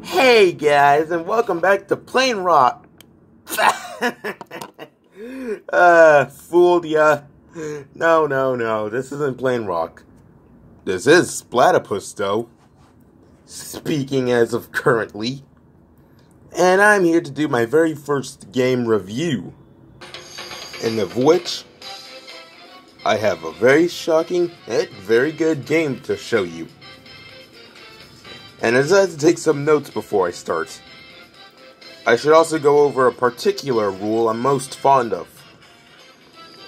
Hey guys, and welcome back to Plain Rock. Fooled ya. No, this isn't Plain Rock. This is Splatypus, though. Speaking as of currently. And I'm here to do my very first game review. And of which, I have a very shocking and very good game to show you. And I decided to take some notes before I start. I should also go over a particular rule I'm most fond of.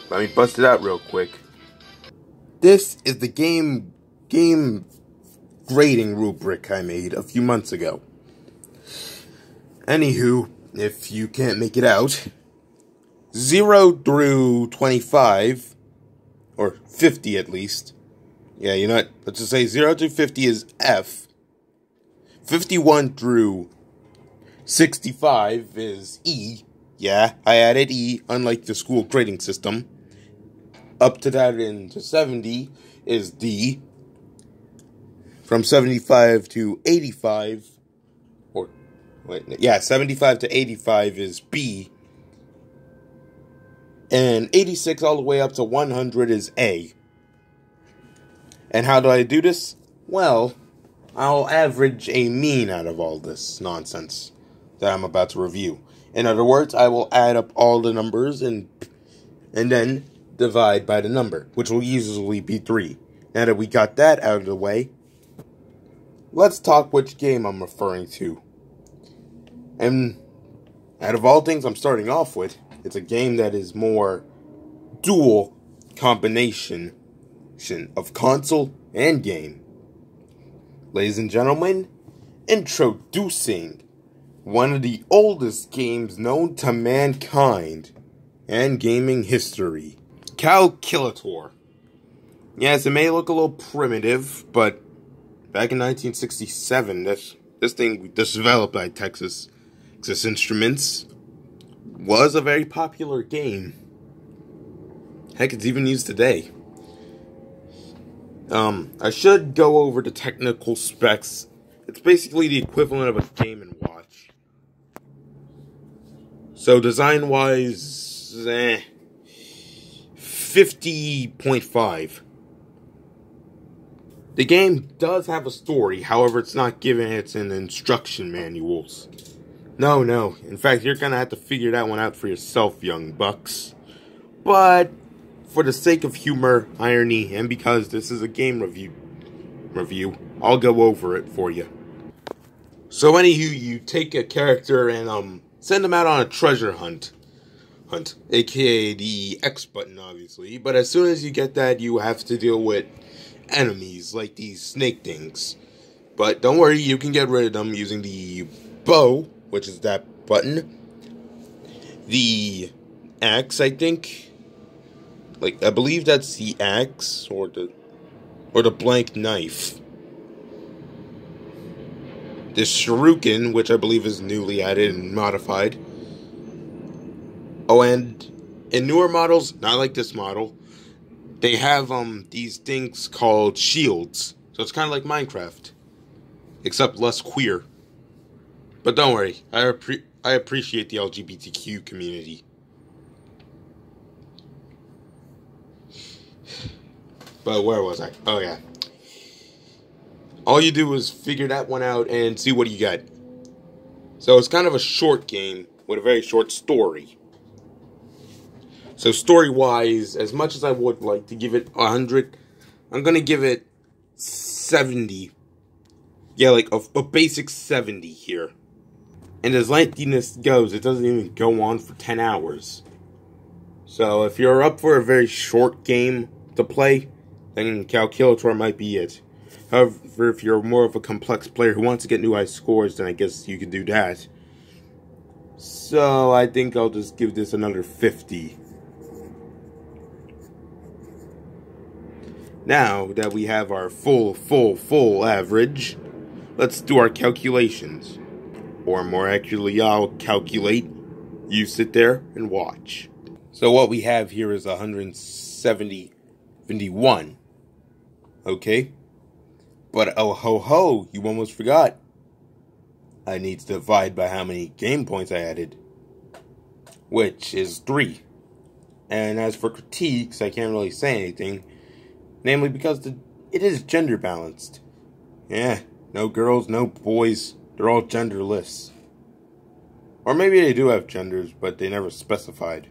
Let me bust it out real quick. This is the game grading rubric I made a few months ago. Anywho, if you can't make it out, 0 through 25, or 50 at least. Yeah, you know what? Let's just say 0 through 50 is F. 51 through 65 is E. Yeah, I added E, unlike the school grading system. Up to that into 70 is D. From 75 to 85, 75 to 85 is B. And 86 all the way up to 100 is A. And how do I do this? Well, I'll average a mean out of all this nonsense that I'm about to review. In other words, I will add up all the numbers and then divide by the number, which will usually be 3. Now that we got that out of the way, let's talk which game I'm referring to. And out of all things I'm starting off with, it's a game that is more dual combination of console and game. Ladies and gentlemen, introducing one of the oldest games known to mankind and gaming history, Cal-cu-la-tor. Yes, it may look a little primitive, but back in 1967, this thing developed by Texas Instruments was a very popular game. Heck, it's even used today. I should go over the technical specs. It's basically the equivalent of a Game & Watch. So design-wise, 50.5. The game does have a story, however, it's not given it's in instruction manuals. No. In fact, you're gonna have to figure that one out for yourself, young bucks. But for the sake of humor, irony, and because this is a game review, I'll go over it for you. So anywho, you take a character and send them out on a treasure hunt, aka the X button, obviously. But as soon as you get that, you have to deal with enemies like these snake things. But don't worry, you can get rid of them using the bow, which is that button. The axe, I think. I believe that's the axe or the blank knife. The shuriken, which I believe is newly added and modified. Oh, and in newer models, not like this model, they have these things called shields. So it's kind of like Minecraft, except less queer. But don't worry, I appreciate the LGBTQ community. But where was I? Oh, yeah. All you do is figure that one out and see what you get. So it's kind of a short game with a very short story. So story-wise, as much as I would like to give it 100, I'm going to give it 70. Yeah, like a basic 70 here. And as lengthiness goes, it doesn't even go on for 10 hours. So if you're up for a very short game to play, then Cal-cu-la-tor might be it. However, if you're more of a complex player who wants to get new high scores, then I guess you could do that. So I think I'll just give this another 50. Now that we have our full average, let's do our calculations. Or more accurately, I'll calculate. You sit there and watch. So what we have here is 171. Okay? But oh ho ho, you almost forgot. I need to divide by how many game points I added, which is 3. And as for critiques, I can't really say anything, namely because it is gender balanced. Yeah, no girls, no boys, they're all genderless. Or maybe they do have genders, but they never specified.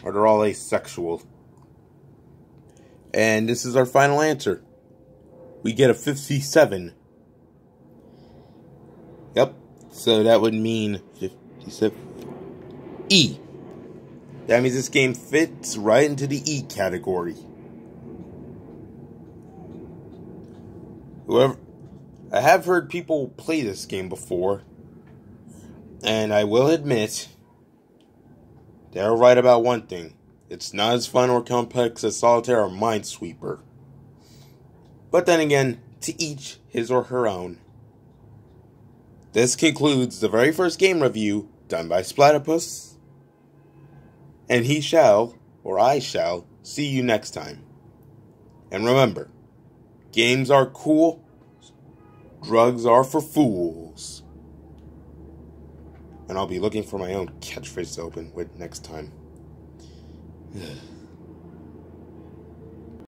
Or they're all asexual. And this is our final answer. We get a 57. Yep, so that would mean 57. E. That means this game fits right into the E category. I have heard people play this game before, and I will admit, they're right about one thing. It's not as fun or complex as Solitaire or Minesweeper. But then again, to each his or her own. This concludes the very first game review done by Splatypus. And he shall, or I shall, see you next time. And remember, games are cool, drugs are for fools. And I'll be looking for my own catchphrase to open with next time.